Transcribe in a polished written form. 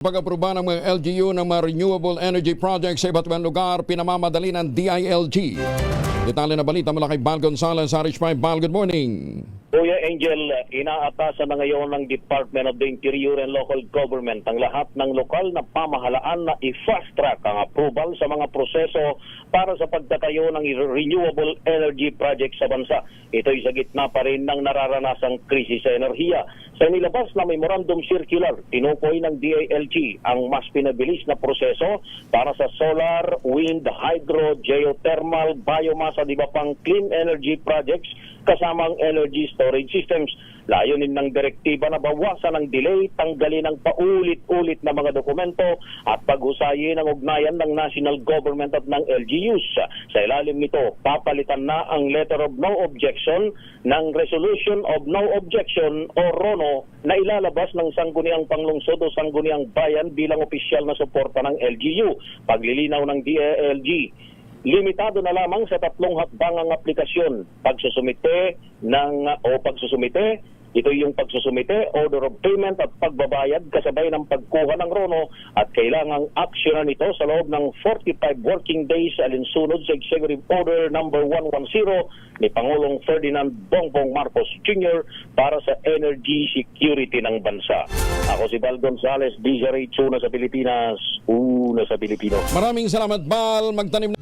Pag-aproba ng mga LGU ng mga renewable energy projects sa iba't ibang lugar, pinamamadali ng DILG. Detalye na balita mula kay Val Gonzalez, RH5. Val, good morning. Kuya Angel, inaatasan na ngayon ng Department of the Interior and Local Government ang lahat ng lokal na pamahalaan na i-fast track ang approval sa mga proseso para sa pagtatayo ng renewable energy project sa bansa. Ito'y sa gitna pa rin ng nararanasang krisis sa enerhiya. Sa nilabas na Memorandum Circular, tinukoy ng DILG ang mas pinabilis na proseso para sa solar, wind, hydro, geothermal, biomass at iba pang clean energy projects kasamang energy storage systems. Layunin ng direktiba na bawasan ang delay, tanggalin ang paulit-ulit na mga dokumento at paghusayin ang ugnayan ng national government at ng LGUs. Sa ilalim nito, papalitan na ang letter of no objection ng resolution of no objection o RONO na ilalabas ng Sangguniang Panglungsod o Sangguniang Bayan bilang opisyal na suporta ng LGU. Paglilinaw ng DILG, limitado na lamang sa 3 hakbangang aplikasyon. Pagsusumite, ito yung pagsusumite, order of payment at pagbabayad kasabay ng pagkuha ng RONO at kailangang aksyonan ito sa loob ng 45 working days alinsunod sa Executive Order number 110 ni Pangulong Ferdinand Bongbong Marcos Jr. para sa energy security ng bansa. Ako si Val Gonzalez, DZRH, una sa Pilipinas, una sa Pilipino. Maraming salamat, Val. Magtanim